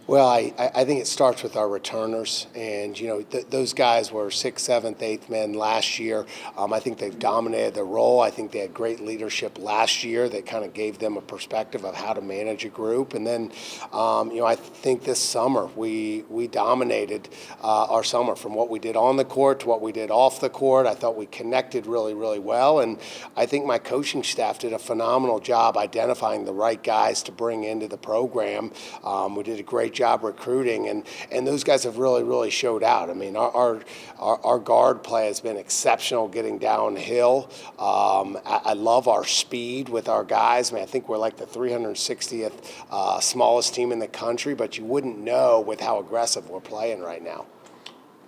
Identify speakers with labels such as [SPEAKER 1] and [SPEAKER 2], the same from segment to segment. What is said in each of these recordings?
[SPEAKER 1] Well, I think it starts with our returners, and those guys were sixth, seventh, eighth men last year. I think they've dominated the role. I think they had great leadership last year that kind of gave them a perspective of how to manage a group. And then, I think this summer we dominated our summer from what we did on the court to what we did off the court. I thought we connected really, really well, and I think my coaching staff did a phenomenal job identifying the right guys to bring into the program. We did a great job recruiting, and those guys have really, really showed out. I mean, our guard play has been exceptional getting downhill. I love our speed with our guys. I mean, I think we're like the 360th smallest team in the country, but you wouldn't know with how aggressive we're playing right now.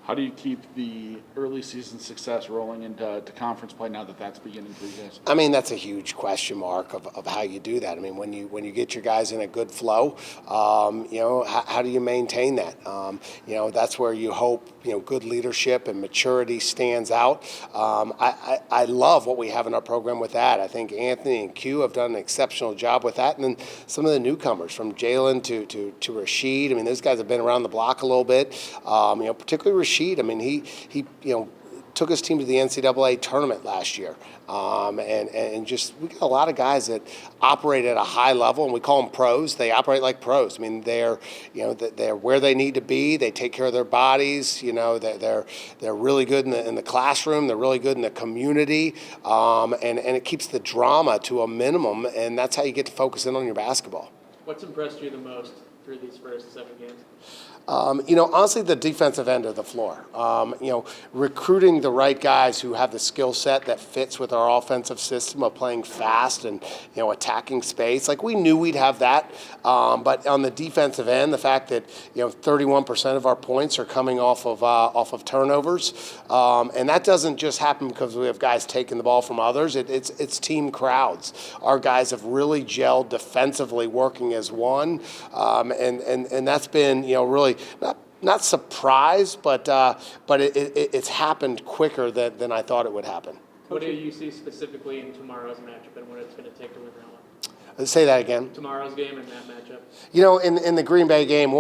[SPEAKER 2] How do you keep the early season success rolling into conference play now that that's beginning for you guys?
[SPEAKER 1] I mean, that's a huge question mark of how you do that. I mean, when you get your guys in a good flow, how do you maintain that? That's where you hope good leadership and maturity stands out. I love what we have in our program with that. I think Anthony and Q have done an exceptional job with that, and then some of the newcomers from Jalen to Rashid. I mean, those guys have been around the block a little bit. Particularly Rashid. I mean, he took his team to the NCAA tournament last year, and just we got a lot of guys that operate at a high level, and we call them pros. They operate like pros. I mean, they're where they need to be. They take care of their bodies. They're really good in the classroom. They're really good in the community, and it keeps the drama to a minimum, and that's how you get to focus in on your basketball.
[SPEAKER 3] What's impressed you the most through these first 7 games?
[SPEAKER 1] Honestly, the defensive end of the floor. Recruiting the right guys who have the skill set that fits with our offensive system of playing fast and, attacking space. Like, we knew we'd have that. But on the defensive end, the fact that, 31% of our points are coming off of turnovers. And that doesn't just happen because we have guys taking the ball from others. It's team crowds. Our guys have really gelled defensively, working as one. And that's been, really not surprised, but it's happened quicker than I thought it would happen.
[SPEAKER 3] What do you see specifically in tomorrow's matchup and what it's going to take to win that one?
[SPEAKER 1] Say that again.
[SPEAKER 3] Tomorrow's game and that matchup.
[SPEAKER 1] In the Green Bay game,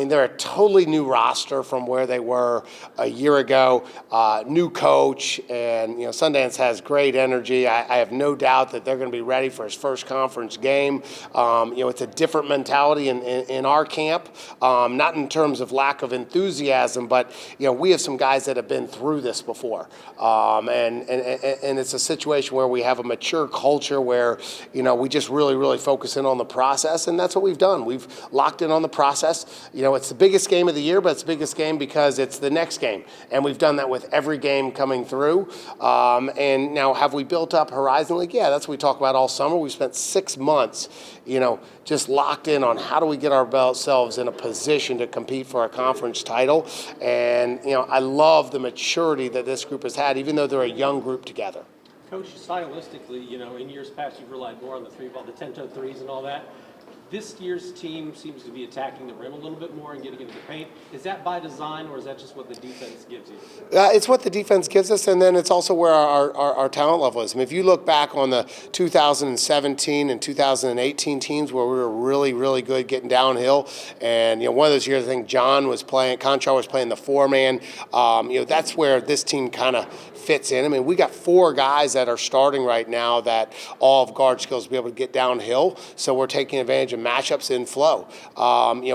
[SPEAKER 1] they're a totally new roster from where they were a year ago. New coach, and Sundance has great energy. I have no doubt that they're going to be ready for his first conference game. It's a different mentality in our camp, not in terms of lack of enthusiasm, but we have some guys that have been through this before, and it's a situation where we have a mature culture where we just really focus in on the process, and that's what we've done. We've locked in on the process. It's the biggest game of the year, but it's the biggest game because it's the next game, and we've done that with every game coming through. And now, have we built up Horizon League? Yeah, that's what we talk about all summer. We've spent 6 months, just locked in on how do we get ourselves in a position to compete for a conference title. And, I love the maturity that this group has had, even though they're a young group together.
[SPEAKER 4] Coach, stylistically, in years past, you've relied more on the 10-toe threes and all that. This year's team seems to be attacking the rim a little bit more and getting into the paint. Is that by design, or is that just what the defense gives you?
[SPEAKER 1] It's what the defense gives us, and then it's also where our talent level is. I mean, if you look back on the 2017 and 2018 teams where we were really, really good getting downhill, and one of those years I think Conchar was playing the 4-man. That's where this team kind of fits in. I mean, we got 4 guys that are starting right now that all have guard skills to be able to get downhill, so we're taking advantage of matchups in flow.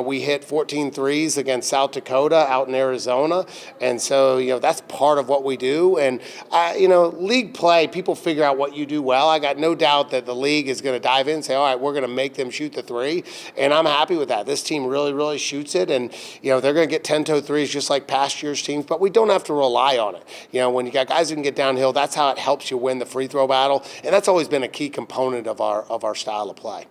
[SPEAKER 1] We hit 14 threes against South Dakota out in Arizona, and so that's part of what we do. And league play, people figure out what you do well. I got no doubt that the league is going to dive in and say, all right, we're going to make them shoot the 3, and I'm happy with that. This team really, really shoots it, and they're going to get 10-toe threes just like past year's teams, but we don't have to rely on it. When you got guys who can get downhill, that's how it helps you win the free throw battle, and that's always been a key component of our style of play.